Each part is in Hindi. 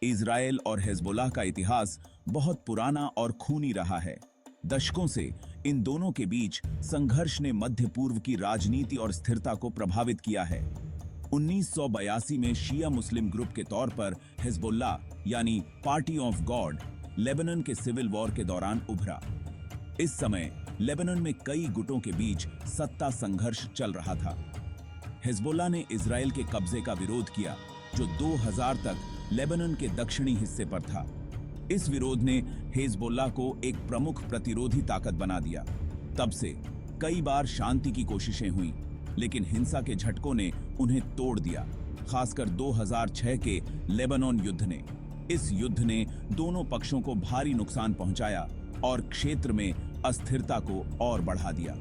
इजराइल और हिजबुल्लाह का इतिहास बहुत पुराना और खूनी रहा है। दशकों से इन दोनों के बीच संघर्ष ने मध्य पूर्व की राजनीति और स्थिरता को प्रभावित किया है। 1982 में शिया मुस्लिम ग्रुप के तौर पर हिजबुल्लाह यानी पार्टी ऑफ गॉड लेबनान के सिविल वॉर के दौरान उभरा। इस समय लेबनान में कई गुटों के बीच सत्ता संघर्ष चल रहा था। हिजबुल्लाह ने इजराइल के कब्जे का विरोध किया, जो 2000 तक लेबनान के दक्षिणी हिस्से पर था। इस विरोध ने हिजबुल्लाह को एक प्रमुख प्रतिरोधी ताकत बना दिया। तब से कई बार शांति की कोशिशें हुई, लेकिन हिंसा के झटकों ने उन्हें तोड़ दिया, खासकर 2006 के लेबनान युद्ध ने। इस युद्ध ने दोनों पक्षों को भारी नुकसान पहुंचाया और क्षेत्र में अस्थिरता को और बढ़ा दिया।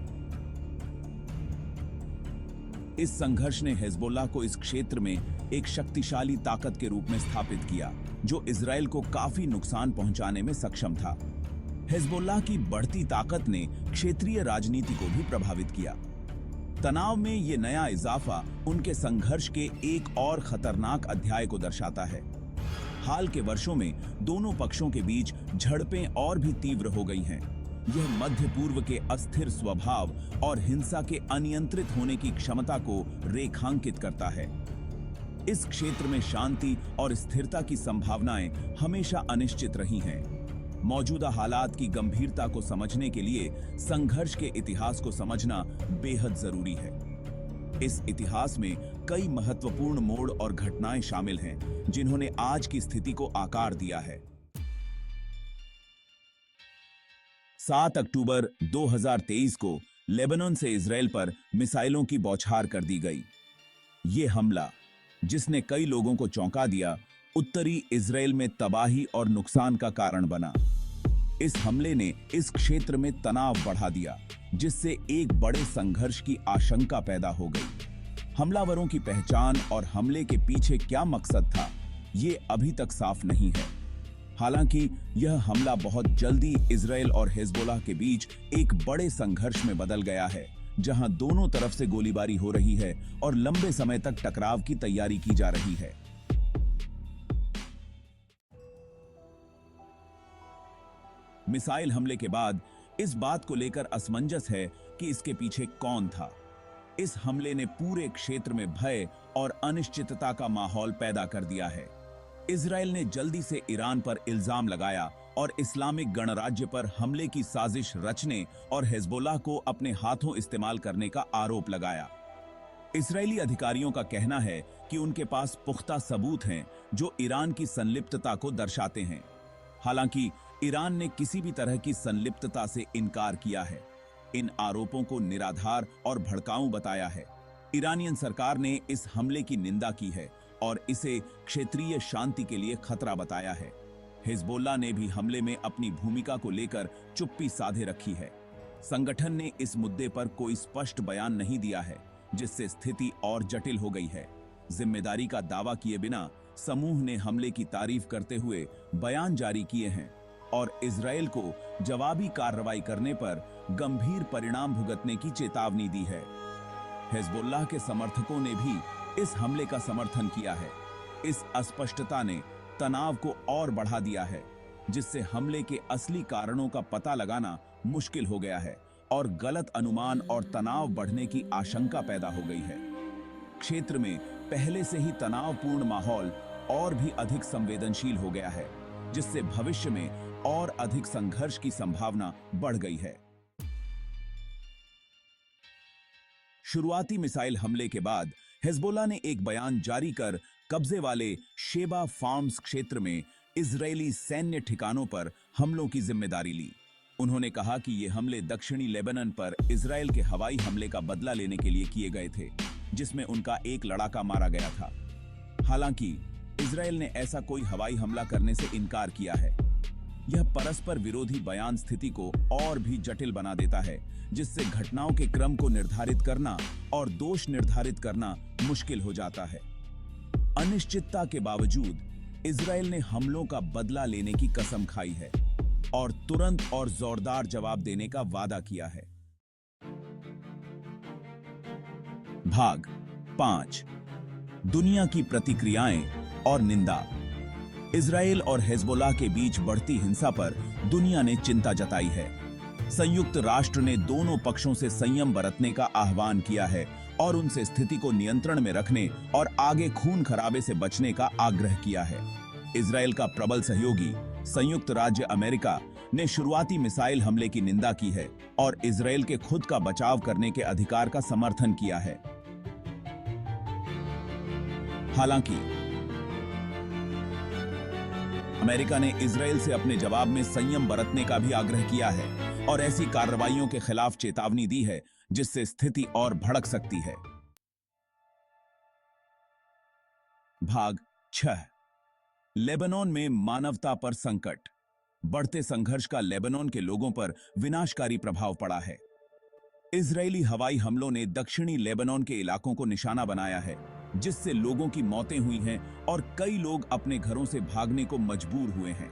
इस संघर्ष ने हिजबुल्लाह को इस क्षेत्र में एक शक्तिशाली ताकत के रूप में स्थापित किया, जो इजराइल को काफी नुकसान पहुंचाने में सक्षम था। हिजबुल्लाह की बढ़ती ताकत ने क्षेत्रीय राजनीति को भी प्रभावित किया। तनाव में ये नया इजाफा उनके संघर्ष के एक और खतरनाक अध्याय को दर्शाता है। हाल के वर्षों में दोनों पक्षों के बीच झड़पें और भी तीव्र हो गई हैं। यह मध्य पूर्व के अस्थिर स्वभाव और हिंसा के अनियंत्रित होने की क्षमता को रेखांकित करता है। इस क्षेत्र में शांति और स्थिरता की संभावनाएं हमेशा अनिश्चित रही हैं। मौजूदा हालात की गंभीरता को समझने के लिए संघर्ष के इतिहास को समझना बेहद जरूरी है। इस इतिहास में कई महत्वपूर्ण मोड़ और घटनाएं शामिल हैं, जिन्होंने आज की स्थिति को आकार दिया है। 7 अक्टूबर 2023 को लेबनान से इजराइल पर मिसाइलों की बौछार कर दी गई। ये हमला, जिसने कई लोगों को चौंका दिया, उत्तरी इजराइल में तबाही और नुकसान का कारण बना। इस हमले ने इस क्षेत्र में तनाव बढ़ा दिया, जिससे एक बड़े संघर्ष की आशंका पैदा हो गई। हमलावरों की पहचान और हमले के पीछे क्या मकसद था, ये अभी तक साफ नहीं है। हालांकि यह हमला बहुत जल्दी इजराइल और हिजबुल्लाह के बीच एक बड़े संघर्ष में बदल गया है, जहां दोनों तरफ से गोलीबारी हो रही है और लंबे समय तक टकराव की तैयारी की जा रही है। मिसाइल हमले के बाद इस बात को लेकर असमंजस है कि इसके पीछे कौन था। इस हमले ने पूरे क्षेत्र में भय और अनिश्चितता का माहौल पैदा कर दिया है। इजराइल ने जल्दी से ईरान पर इल्जाम लगाया और इस्लामिक गणराज्य पर हमले की साजिश रचने और हिजबुल्लाह को अपने हाथों इस्तेमाल करने का आरोप लगाया। इजरायली अधिकारियों का कहना है कि उनके पास पुख्ता सबूत हैं जो ईरान की संलिप्तता को दर्शाते हैं। हालांकि ईरान ने किसी भी तरह की संलिप्तता से इनकार किया है, इन आरोपों को निराधार और भड़काऊ बताया है। ईरानियन सरकार ने इस हमले की निंदा की है और इसे क्षेत्रीय शांति के लिए खतरा बताया है। हिजबुल्लाह ने भी हमले में अपनी भूमिका को लेकर चुप्पी साधे रखी है। संगठन ने इस मुद्दे पर कोई स्पष्ट बयान नहीं दिया है, जिससे स्थिति और जटिल हो गई है। जिम्मेदारी का दावा किए बिना समूह ने हमले की तारीफ करते हुए बयान जारी किए हैं और इजराइल को जवाबी कार्रवाई करने पर गंभीर परिणाम भुगतने की चेतावनी दी है। हिजबुल्लाह के समर्थकों ने भी इस हमले का समर्थन किया है। इस अस्पष्टता ने तनाव को और बढ़ा दिया है, जिससे हमले के असली कारणों का पता लगाना मुश्किल हो गया है और गलत अनुमान और तनाव बढ़ने की आशंका पैदा हो गई है। क्षेत्र में पहले से ही तनावपूर्ण माहौल और भी अधिक संवेदनशील हो गया है, जिससे भविष्य में और अधिक संघर्ष की संभावना बढ़ गई है। शुरुआती मिसाइल हमले के बाद हिजबुल्लाह ने एक बयान जारी कर कब्जे वाले शेबा फार्म्स क्षेत्र में इजरायली सैन्य ठिकानों पर हमलों की जिम्मेदारी ली। उन्होंने कहा कि ये हमले दक्षिणी लेबनान पर इजराइल के हवाई हमले का बदला लेने के लिए किए गए थे, जिसमें उनका एक लड़ाका मारा गया था। हालांकि इजराइल ने ऐसा कोई हवाई हमला करने से इनकार किया है। यह परस्पर विरोधी बयान स्थिति को और भी जटिल बना देता है, जिससे घटनाओं के क्रम को निर्धारित करना और दोष निर्धारित करना मुश्किल हो जाता है। अनिश्चितता के बावजूद इजराइल ने हमलों का बदला लेने की कसम खाई है और तुरंत और जोरदार जवाब देने का वादा किया है। भाग 5, दुनिया की प्रतिक्रियाएं और निंदा। इजराइल और हिजबुल्लाह के बीच बढ़ती हिंसा पर दुनिया ने चिंता जताई है। संयुक्त राष्ट्र ने दोनों पक्षों से संयम बरतने का आह्वान किया है और उनसे स्थिति को नियंत्रण में रखने और आगे खून खराबे से बचने का आग्रह किया है। इजराइल का प्रबल सहयोगी संयुक्त राज्य अमेरिका ने शुरुआती मिसाइल हमले की निंदा की है और इजराइल के खुद का बचाव करने के अधिकार का समर्थन किया है। हालांकि अमेरिका ने इजराइल से अपने जवाब में संयम बरतने का भी आग्रह किया है और ऐसी कार्रवाइयों के खिलाफ चेतावनी दी है जिससे स्थिति और भड़क सकती है। भाग 6। लेबनान में मानवता पर संकट। बढ़ते संघर्ष का लेबनान के लोगों पर विनाशकारी प्रभाव पड़ा है। इजरायली हवाई हमलों ने दक्षिणी लेबनान के इलाकों को निशाना बनाया है, जिससे लोगों की मौतें हुई हैं और कई लोग अपने घरों से भागने को मजबूर हुए हैं।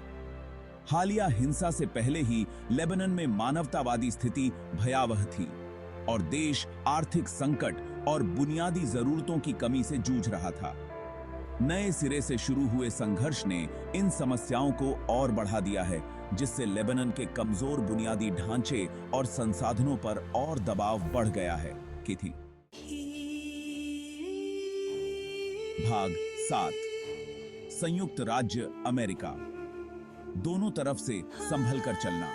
हालिया हिंसा से पहले ही लेबनान में मानवतावादी स्थिति भयावह थी और देश आर्थिक संकट और बुनियादी जरूरतों की कमी से जूझ रहा था। नए सिरे से शुरू हुए संघर्ष ने इन समस्याओं को और बढ़ा दिया है, जिससे लेबनान के कमजोर बुनियादी ढांचे और संसाधनों पर और दबाव बढ़ गया है। भाग 7। संयुक्त राज्य अमेरिका। दोनों तरफ से संभल कर चलना।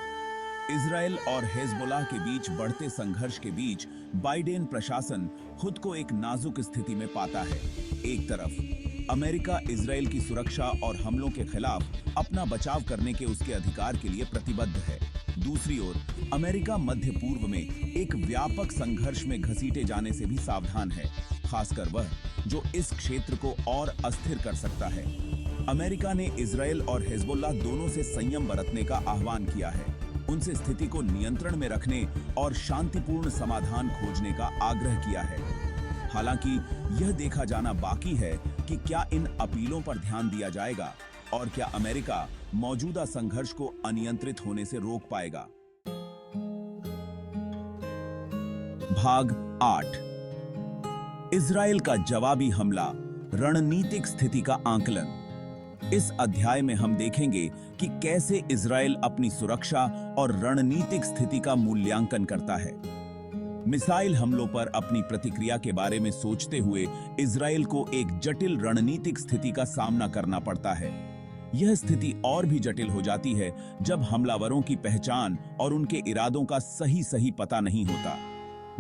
इजराइल और हिजबुल्लाह के बीच बढ़ते संघर्ष के बीच बाइडेन प्रशासन खुद को एक नाजुक स्थिति में पाता है। एक तरफ अमेरिका इजराइल की सुरक्षा और हमलों के खिलाफ अपना बचाव करने के उसके अधिकार के लिए प्रतिबद्ध है। दूसरी ओर अमेरिका मध्य पूर्व में एक व्यापक संघर्ष में घसीटे जाने से भी सावधान है, खासकर वह जो इस क्षेत्र को और अस्थिर कर सकता है। अमेरिका ने इजराइल और हिजबुल्लाह दोनों से संयम बरतने का आह्वान किया है, उनसे स्थिति को नियंत्रण में रखने और शांतिपूर्ण समाधान खोजने का आग्रह किया है। हालांकि यह देखा जाना बाकी है कि क्या इन अपीलों पर ध्यान दिया जाएगा और क्या अमेरिका मौजूदा संघर्ष को अनियंत्रित होने से रोक पाएगा। भाग 8। इजराइल का जवाबी हमला, रणनीतिक स्थिति का आंकलन। इस अध्याय में हम देखेंगे कि कैसे इजराइल अपनी सुरक्षा और रणनीतिक स्थिति का मूल्यांकन करता है। मिसाइल हमलों पर अपनी प्रतिक्रिया के बारे में सोचते हुए इजराइल को एक जटिल रणनीतिक स्थिति का सामना करना पड़ता है। यह स्थिति और भी जटिल हो जाती है जब हमलावरों की पहचान और उनके इरादों का सही पता नहीं होता।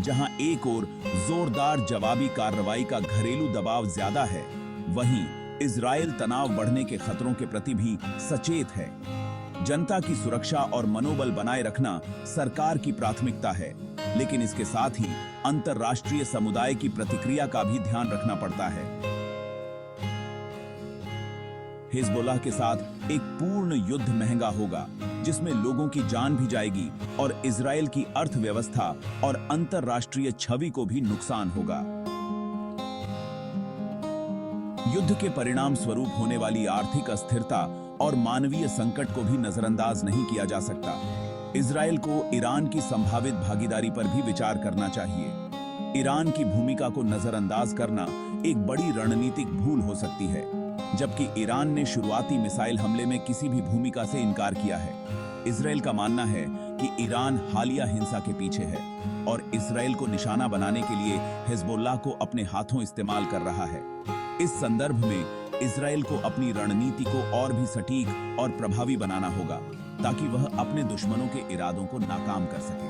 जहां एक ओर जोरदार जवाबी कार्रवाई का घरेलू दबाव ज्यादा है, वहीं इजराइल तनाव बढ़ने के खतरों के प्रति भी सचेत है। जनता की सुरक्षा और मनोबल बनाए रखना सरकार की प्राथमिकता है, लेकिन इसके साथ ही अंतर्राष्ट्रीय समुदाय की प्रतिक्रिया का भी ध्यान रखना पड़ता है। हिजबुल्लाह के साथ एक पूर्ण युद्ध महंगा होगा, जिसमें लोगों की जान भी जाएगी और इजराइल की अर्थव्यवस्था और अंतर्राष्ट्रीय छवि को भी नुकसान होगा। युद्ध के परिणाम स्वरूप होने वाली आर्थिक अस्थिरता और मानवीय संकट को भी नजरअंदाज नहीं किया जा सकता। इजराइल को ईरान की संभावित भागीदारी पर भी विचार करना चाहिए। ईरान की भूमिका को नजरअंदाज करना एक बड़ी रणनीतिक भूल हो सकती है, जबकि ईरान ने शुरुआती मिसाइल हमले में किसी भी भूमिका से इनकार किया है। इजराइल का मानना है कि ईरान हालिया हिंसा के पीछे है और इजराइल को निशाना बनाने के लिए हिजबुल्लाह को अपने हाथों इस्तेमाल कर रहा है। इस संदर्भ में इजराइल को अपनी रणनीति को और भी सटीक और प्रभावी बनाना होगा, ताकि वह अपने दुश्मनों के इरादों को नाकाम कर सके।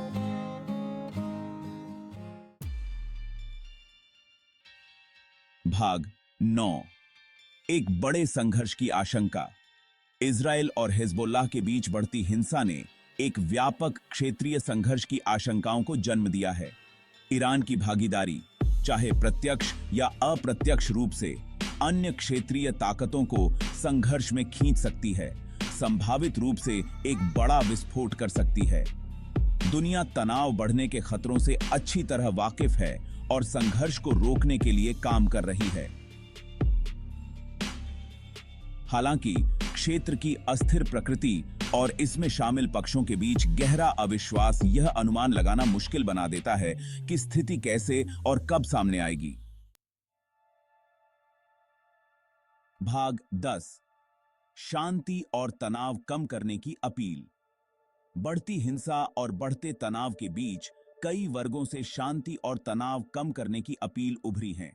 भाग 9। एक बड़े संघर्ष की आशंका। इजराइल और हिजबुल्लाह के बीच बढ़ती हिंसा ने एक व्यापक क्षेत्रीय संघर्ष की आशंकाओं को जन्म दिया है। ईरान की भागीदारी, चाहे प्रत्यक्ष या अप्रत्यक्ष रूप से, अन्य क्षेत्रीय ताकतों को संघर्ष में खींच सकती है, संभावित रूप से एक बड़ा विस्फोट कर सकती है। दुनिया तनाव बढ़ने के खतरों से अच्छी तरह वाकिफ है और संघर्ष को रोकने के लिए काम कर रही है। हालांकि क्षेत्र की अस्थिर प्रकृति और इसमें शामिल पक्षों के बीच गहरा अविश्वास यह अनुमान लगाना मुश्किल बना देता है कि स्थिति कैसे और कब सामने आएगी। भाग 10। शांति और तनाव कम करने की अपील। बढ़ती हिंसा और बढ़ते तनाव के बीच कई वर्गों से शांति और तनाव कम करने की अपील उभरी है।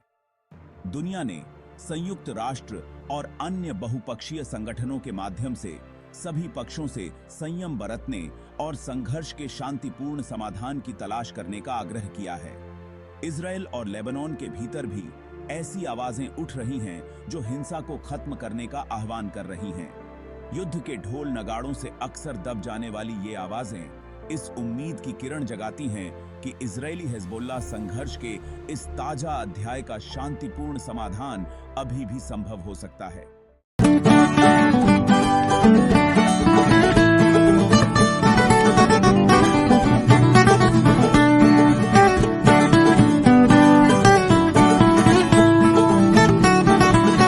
दुनिया ने संयुक्त राष्ट्र और अन्य बहुपक्षीय संगठनों के माध्यम से सभी पक्षों से संयम बरतने और संघर्ष के शांतिपूर्ण समाधान की तलाश करने का आग्रह किया है। इजराइल और लेबनान के भीतर भी ऐसी आवाजें उठ रही हैं जो हिंसा को खत्म करने का आह्वान कर रही हैं। युद्ध के ढोल नगाड़ों से अक्सर दब जाने वाली ये आवाजें इस उम्मीद की किरण जगाती हैं कि इजरायली हिजबुल्लाह संघर्ष के इस ताजा अध्याय का शांतिपूर्ण समाधान अभी भी संभव हो सकता है।